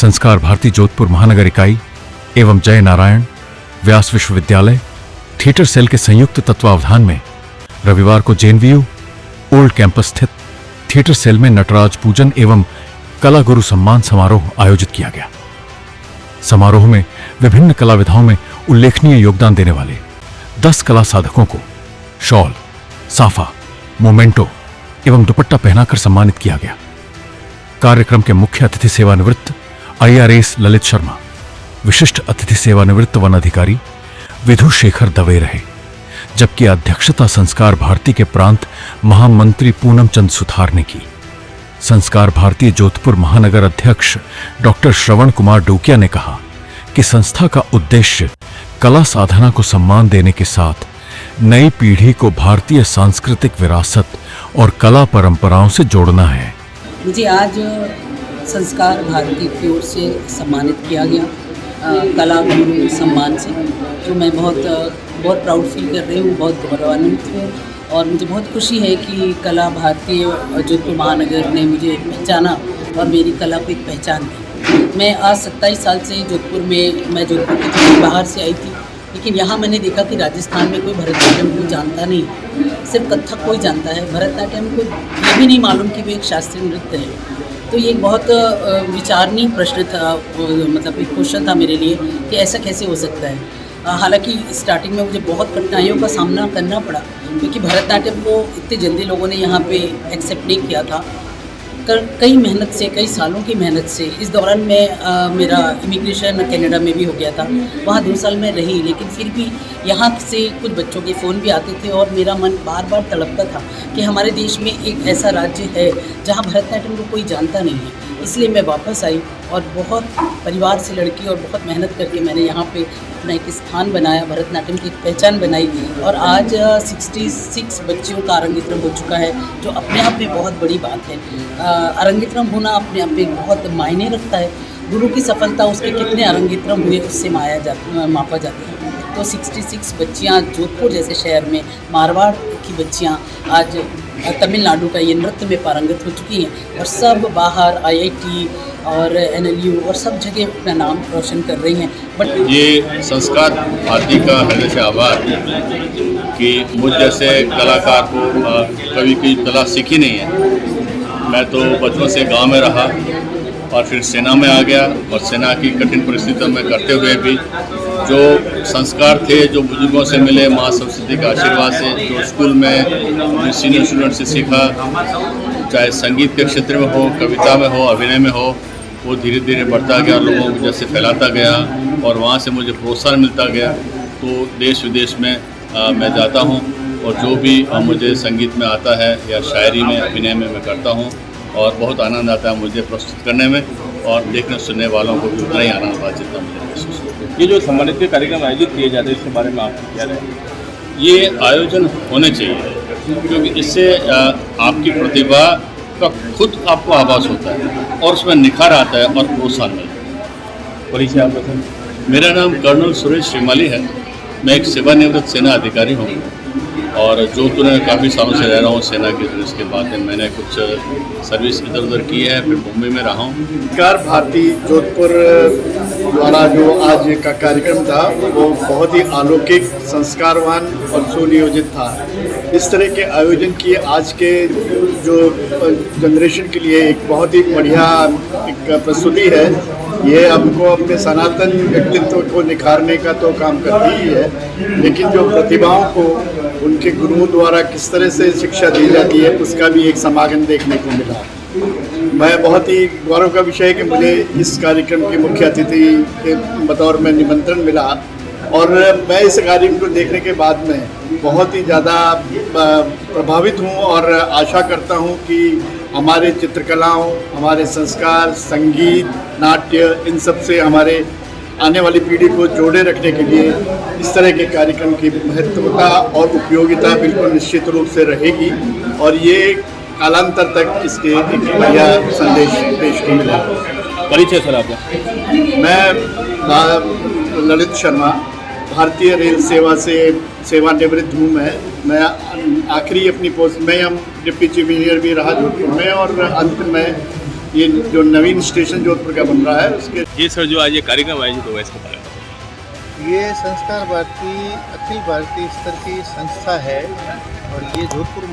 संस्कार भारती जोधपुर महानगर इकाई एवं जय नारायण व्यास विश्वविद्यालय थिएटर सेल के संयुक्त तत्वावधान में रविवार को जेएनवीयू ओल्ड कैंपस स्थित थिएटर सेल में नटराज पूजन एवं कला गुरु सम्मान समारोह आयोजित किया गया। समारोह में विभिन्न कला विधाओं में उल्लेखनीय योगदान देने वाले 10 कला साधकों को शॉल, साफा, मोमेंटो एवं दुपट्टा पहनाकर सम्मानित किया गया। कार्यक्रम के मुख्य अतिथि सेवानिवृत्त IRAS ललित शर्मा, विशिष्ट अतिथि सेवानिवृत्त वन अधिकारी विधु शेखर दवे रहे, जबकि अध्यक्षता संस्कार भारती के प्रांत महामंत्री पूनम चंद सुथार ने की। संस्कार भारती जोधपुर महानगर अध्यक्ष डॉक्टर श्रवण कुमार डोकिया ने कहा कि संस्था का उद्देश्य कला साधना को सम्मान देने के साथ नई पीढ़ी को भारतीय सांस्कृतिक विरासत और कला परंपराओं से जोड़ना है। मुझे आज संस्कार भारती की ओर से सम्मानित किया गया कला गुरु सम्मान से, जो मैं बहुत प्राउड फील कर रही हूँ, बहुत गौरवान्वित हूँ और मुझे बहुत खुशी है कि कला भारतीय जोधपुर महानगर ने मुझे पहचाना और मेरी कला को एक पहचान दी। मैं आज 27 साल से मैं जोधपुर के बाहर से आई थी, लेकिन यहाँ मैंने देखा कि राजस्थान में कोई भरतनाट्यम को जानता नहीं, सिर्फ कथक कोई जानता है। भरतनाट्यम को ये भी नहीं मालूम कि वो एक शास्त्रीय नृत्य है। तो ये एक बहुत विचारणीय प्रश्न था, मतलब एक क्वेश्चन था मेरे लिए कि ऐसा कैसे हो सकता है। हालांकि स्टार्टिंग में मुझे बहुत कठिनाइयों का सामना करना पड़ा, क्योंकि भरतनाट्यम को इतने जल्दी लोगों ने यहाँ पे एक्सेप्ट नहीं किया था। कई मेहनत से, कई सालों की मेहनत से इस दौरान मेरा इमिग्रेशन कनाडा में भी हो गया था। वहाँ 2 साल में रही, लेकिन फिर भी यहाँ से कुछ बच्चों के फ़ोन भी आते थे और मेरा मन बार बार तड़पता था कि हमारे देश में एक ऐसा राज्य है जहाँ भरतनाट्यम को कोई जानता नहीं है। इसलिए मैं वापस आई और बहुत परिवार से लड़की और बहुत मेहनत करके मैंने यहाँ पे अपना एक स्थान बनाया, भरतनाट्यम की एक पहचान बनाई और आज 66 बच्चियों का अरंगेत्रम हो चुका है, जो अपने आप में बहुत बड़ी बात है। अरंगेत्रम होना अपने आप में बहुत मायने रखता है। गुरु की सफलता उसके कितने अरंगेत्रम हुए उससे मापा जाता है। तो 66 बच्चियाँ जोधपुर जैसे शहर में, मारवाड़ की बच्चियाँ आज तमिलनाडु का ये नृत्य में पारंगत हो चुकी हैं और सब बाहर IIT और NLU और सब जगह अपना नाम रोशन कर रही हैं। बट ये संस्कार भारती का हृदय से आभार कि मुझ जैसे कलाकार को कभी कोई कला सीखी नहीं है। मैं तो बचपन से गांव में रहा और फिर सेना में आ गया और सेना की कठिन परिस्थितियों में करते हुए भी जो संस्कार थे, जो बुजुर्गों से मिले, माँ सरस्वती के आशीर्वाद से, जो स्कूल में सीनियर स्टूडेंट से सीखा, चाहे संगीत के क्षेत्र में हो, कविता में हो, अभिनय में हो, वो धीरे धीरे बढ़ता गया, लोगों को जैसे फैलाता गया और वहाँ से मुझे प्रोत्साहन मिलता गया। तो देश विदेश में मैं जाता हूँ और जो भी मुझे संगीत में आता है या शायरी में, अभिनय में मैं करता हूँ और बहुत आनंद आता है मुझे प्रस्तुत करने में और देखने सुनने वालों को भी उतना ही आनंद आता जितना मुझे महसूस होता है। ये जो सम्मानित के कार्यक्रम आयोजित किए जाते हैं, इसके बारे में आप क्या रहे? ये आयोजन होने चाहिए, क्योंकि इससे आपकी प्रतिभा का खुद आपको आभास होता है और उसमें निखार आता है और प्रोत्साहन मिलता है। परिचय आप बताएं। मेरा नाम कर्नल सुरेश श्रीमाली है। मैं एक सेवानिवृत्त सेना अधिकारी हूँ और जोधपुर में काफ़ी सालों से रह रहा हूँ सेना की सर्विस के बाद। मैंने कुछ सर्विस इधर उधर की है, फिर मुंबई में रहा हूँ। संस्कार भारती जोधपुर द्वारा जो आज का कार्यक्रम था वो बहुत ही अलौकिक, संस्कारवान और सुनियोजित था। इस तरह के आयोजन किए आज के जो जनरेशन के लिए एक बहुत ही बढ़िया एक प्रस्तुति है। ये हमको अपने सनातन व्यक्तित्व को निखारने का तो काम करती ही है, लेकिन जो प्रतिभाओं को उनके गुरुओं द्वारा किस तरह से शिक्षा दी जाती है उसका भी एक समागम देखने को मिला। मैं बहुत ही गौरव का विषय है कि मुझे इस कार्यक्रम के मुख्य अतिथि के बतौर में निमंत्रण मिला और मैं इस कार्यक्रम को देखने के बाद में बहुत ही ज़्यादा प्रभावित हूँ और आशा करता हूँ कि हमारे चित्रकलाओं, हमारे संस्कार, संगीत, नाट्य, इन सब से हमारे आने वाली पीढ़ी को जोड़े रखने के लिए इस तरह के कार्यक्रम की महत्वता और उपयोगिता बिल्कुल निश्चित रूप से रहेगी और ये कालांतर तक इसके एक बढ़िया संदेश देश को मिला। परिचय सर आपका? मैं ललित शर्मा, भारतीय रेल सेवा से सेवानिवृत्त हूँ। मैं आखिरी अपनी पोस्ट में हम डिप्टी चीफ इंजीनियर भी रहा जोधपुर में और अंत में ये जो नवीन स्टेशन जोधपुर का बन रहा है उसके जी सर, जो आज ये कार्यक्रम आयोजित हुआ है इसके बारे में ये संस्कार भारती अखिल भारतीय स्तर की संस्था है और ये जोधपुर